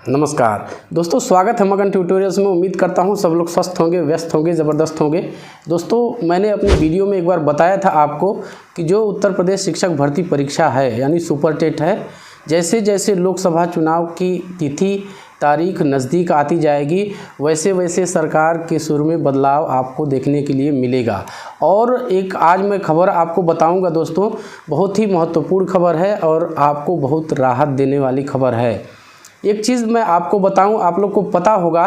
नमस्कार दोस्तों, स्वागत है मगन ट्यूटोरियल्स में। उम्मीद करता हूं सब लोग स्वस्थ होंगे, व्यस्त होंगे, ज़बरदस्त होंगे। दोस्तों, मैंने अपनी वीडियो में एक बार बताया था आपको कि जो उत्तर प्रदेश शिक्षक भर्ती परीक्षा है यानी सुपर टेट है, जैसे जैसे लोकसभा चुनाव की तिथि तारीख नज़दीक आती जाएगी वैसे वैसे सरकार के सुर में बदलाव आपको देखने के लिए मिलेगा। और एक आज मैं खबर आपको बताऊंगा दोस्तों, बहुत ही महत्वपूर्ण खबर है और आपको बहुत राहत देने वाली खबर है। एक चीज़ मैं आपको बताऊं, आप लोग को पता होगा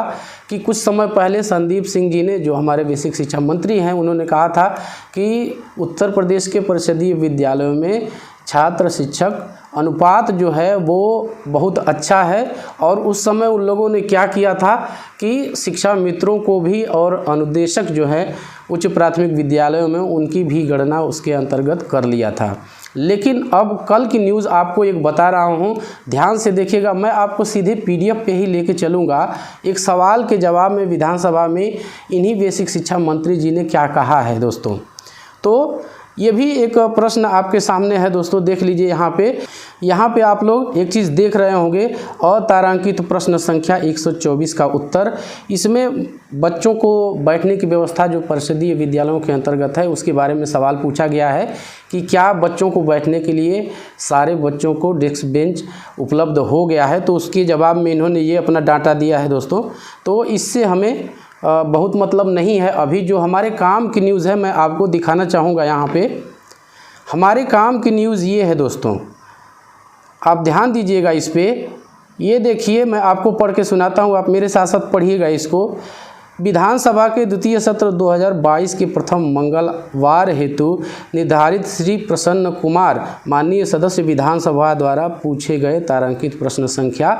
कि कुछ समय पहले संदीप सिंह जी ने, जो हमारे बेसिक शिक्षा मंत्री हैं, उन्होंने कहा था कि उत्तर प्रदेश के परिषदीय विद्यालयों में छात्र शिक्षक अनुपात जो है वो बहुत अच्छा है। और उस समय उन लोगों ने क्या किया था कि शिक्षा मित्रों को भी और अनुदेशक जो है उच्च प्राथमिक विद्यालयों में उनकी भी गणना उसके अंतर्गत कर लिया था। लेकिन अब कल की न्यूज़ आपको एक बता रहा हूँ, ध्यान से देखिएगा। मैं आपको सीधे PDF पे ही लेके चलूँगा। एक सवाल के जवाब में विधानसभा में इन्हीं बेसिक शिक्षा मंत्री जी ने क्या कहा है दोस्तों। तो ये भी एक प्रश्न आपके सामने है दोस्तों, देख लीजिए। यहाँ पे आप लोग एक चीज़ देख रहे होंगे, अतारांकित प्रश्न संख्या 124 का उत्तर। इसमें बच्चों को बैठने की व्यवस्था जो परिषदीय विद्यालयों के अंतर्गत है उसके बारे में सवाल पूछा गया है कि क्या बच्चों को बैठने के लिए सारे बच्चों को डेस्क बेंच उपलब्ध हो गया है। तो उसके जवाब में इन्होंने ये अपना डाटा दिया है दोस्तों। तो इससे हमें बहुत मतलब नहीं है। अभी जो हमारे काम की न्यूज़ है मैं आपको दिखाना चाहूँगा। यहाँ पे हमारे काम की न्यूज़ ये है दोस्तों, आप ध्यान दीजिएगा इस पर। ये देखिए, मैं आपको पढ़ के सुनाता हूँ, आप मेरे साथ साथ पढ़िएगा इसको। विधानसभा के द्वितीय सत्र 2022 के प्रथम मंगलवार हेतु निर्धारित श्री प्रसन्न कुमार माननीय सदस्य विधानसभा द्वारा पूछे गए तारांकित प्रश्न संख्या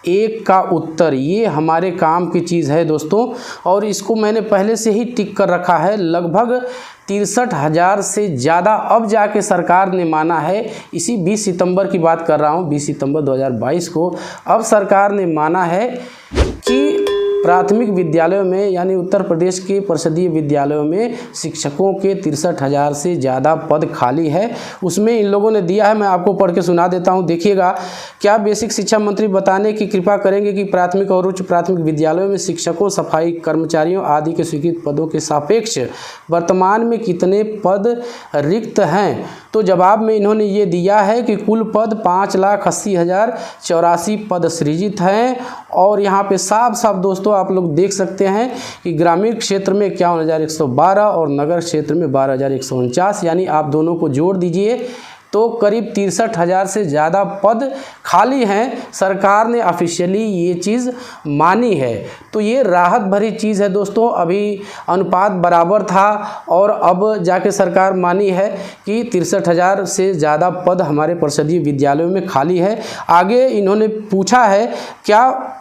1 का उत्तर। ये हमारे काम की चीज़ है दोस्तों, और इसको मैंने पहले से ही टिक कर रखा है। लगभग 63,000 से ज़्यादा अब जाके सरकार ने माना है। इसी 20 सितंबर की बात कर रहा हूँ, 20 सितंबर 2022 को अब सरकार ने माना है कि प्राथमिक विद्यालयों में यानी उत्तर प्रदेश के परिषदीय विद्यालयों में शिक्षकों के 63,000 से ज़्यादा पद खाली है। उसमें इन लोगों ने दिया है, मैं आपको पढ़ के सुना देता हूं, देखिएगा। क्या बेसिक शिक्षा मंत्री बताने की कृपा करेंगे कि प्राथमिक और उच्च प्राथमिक विद्यालयों में शिक्षकों, सफाई कर्मचारियों आदि के स्वीकृत पदों के सापेक्ष वर्तमान में कितने पद रिक्त हैं। तो जवाब में इन्होंने ये दिया है कि कुल पद 5,80,084 पद सृजित हैं। और यहाँ पे साफ साफ दोस्तों आप लोग देख सकते हैं कि ग्रामीण क्षेत्र में 51,112 और नगर क्षेत्र में 12,149, यानी आप दोनों को जोड़ दीजिए तो करीब 63,000 से ज़्यादा पद खाली हैं। सरकार ने ऑफिशियली ये चीज़ मानी है। तो ये राहत भरी चीज़ है दोस्तों। अभी अनुपात बराबर था और अब जाके सरकार मानी है कि 63,000 से ज़्यादा पद हमारे परिषदीय विद्यालयों में खाली है। आगे इन्होंने पूछा है, क्या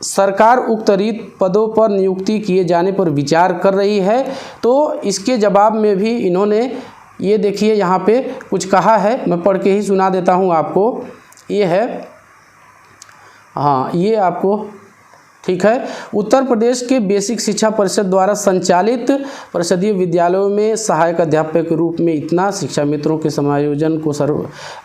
सरकार उक्त रिक्त पदों पर नियुक्ति किए जाने पर विचार कर रही है। तो इसके जवाब में भी इन्होंने ये देखिए यहाँ पे कुछ कहा है, मैं पढ़ के ही सुना देता हूँ आपको। ये है, हाँ ये आपको ठीक है। उत्तर प्रदेश के बेसिक शिक्षा परिषद द्वारा संचालित परिषदीय विद्यालयों में सहायक अध्यापक के रूप में इतना शिक्षा मित्रों के समायोजन को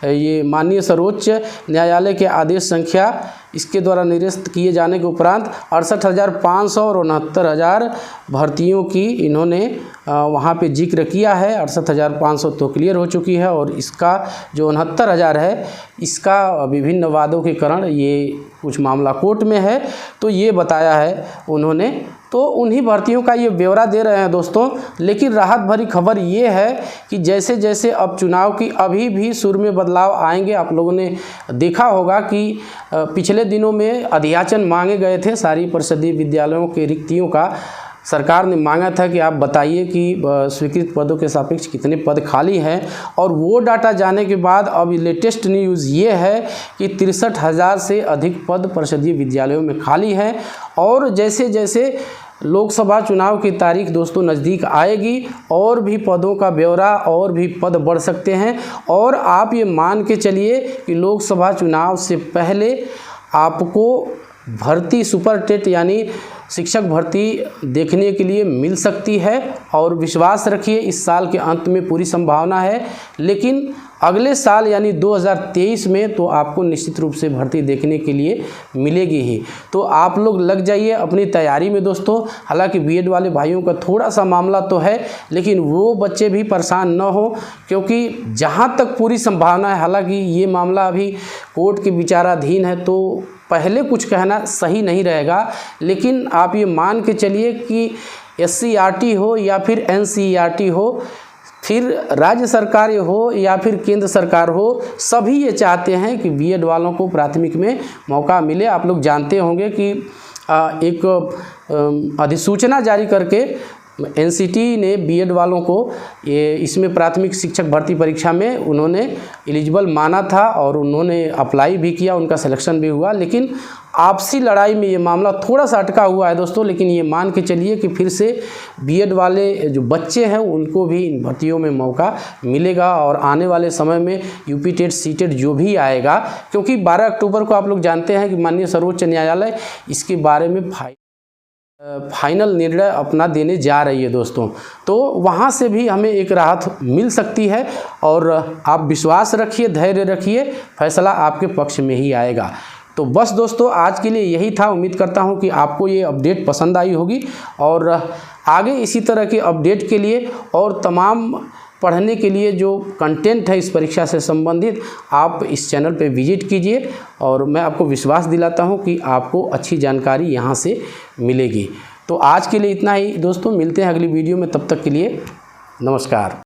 ये माननीय सर्वोच्च न्यायालय के आदेश संख्या इसके द्वारा निरस्त किए जाने के उपरांत 68,500 और 69,000 भर्तियों की इन्होंने वहाँ पे जिक्र किया है। 68,500 तो क्लियर हो चुकी है और इसका जो 69,000 है इसका विभिन्न वादों के कारण ये कुछ मामला कोर्ट में है। तो ये बताया है उन्होंने। तो उन्हीं भर्तियों का ये ब्यौरा दे रहे हैं दोस्तों। लेकिन राहत भरी खबर ये है कि जैसे जैसे अब चुनाव की अभी भी सुर में बदलाव आएंगे। आप लोगों ने देखा होगा कि पिछले दिनों में अध्याचन मांगे गए थे सारी परिषदीय विद्यालयों के रिक्तियों का। सरकार ने मांगा था कि आप बताइए कि स्वीकृत पदों के सापेक्ष कितने पद खाली हैं। और वो डाटा जाने के बाद अब लेटेस्ट न्यूज़ ये है कि 63,000 से अधिक पद परिषदीय विद्यालयों में खाली हैं। और जैसे जैसे लोकसभा चुनाव की तारीख दोस्तों नज़दीक आएगी और भी पदों का ब्यौरा और भी पद बढ़ सकते हैं। और आप ये मान के चलिए कि लोकसभा चुनाव से पहले आपको भर्ती सुपर टेट यानी शिक्षक भर्ती देखने के लिए मिल सकती है। और विश्वास रखिए इस साल के अंत में पूरी संभावना है। लेकिन अगले साल यानी 2023 में तो आपको निश्चित रूप से भर्ती देखने के लिए मिलेगी ही। तो आप लोग लग जाइए अपनी तैयारी में दोस्तों। हालांकि बीएड वाले भाइयों का थोड़ा सा मामला तो है, लेकिन वो बच्चे भी परेशान न हो, क्योंकि जहाँ तक पूरी संभावना है, हालांकि ये मामला अभी कोर्ट के विचाराधीन है तो पहले कुछ कहना सही नहीं रहेगा, लेकिन आप ये मान के चलिए कि SCERT हो या फिर NCERT हो, फिर राज्य सरकार हो या फिर केंद्र सरकार हो, सभी ये चाहते हैं कि बीएड वालों को प्राथमिक में मौका मिले। आप लोग जानते होंगे कि एक अधिसूचना जारी करके NCT ने बीएड वालों को ये इसमें प्राथमिक शिक्षक भर्ती परीक्षा में उन्होंने एलिजिबल माना था और उन्होंने अप्लाई भी किया, उनका सिलेक्शन भी हुआ। लेकिन आपसी लड़ाई में ये मामला थोड़ा सा अटका हुआ है दोस्तों। लेकिन ये मान के चलिए कि फिर से बीएड वाले जो बच्चे हैं उनको भी इन भर्तियों में मौका मिलेगा और आने वाले समय में यूपी टेट सीटेट जो भी आएगा, क्योंकि 12 अक्टूबर को आप लोग जानते हैं कि माननीय सर्वोच्च न्यायालय इसके बारे में फाइनल निर्णय अपना देने जा रही है दोस्तों। तो वहाँ से भी हमें एक राहत मिल सकती है और आप विश्वास रखिए, धैर्य रखिए, फैसला आपके पक्ष में ही आएगा। तो बस दोस्तों आज के लिए यही था। उम्मीद करता हूँ कि आपको ये अपडेट पसंद आई होगी और आगे इसी तरह के अपडेट के लिए और तमाम पढ़ने के लिए जो कंटेंट है इस परीक्षा से संबंधित, आप इस चैनल पे विजिट कीजिए और मैं आपको विश्वास दिलाता हूं कि आपको अच्छी जानकारी यहां से मिलेगी। तो आज के लिए इतना ही दोस्तों, मिलते हैं अगली वीडियो में, तब तक के लिए नमस्कार।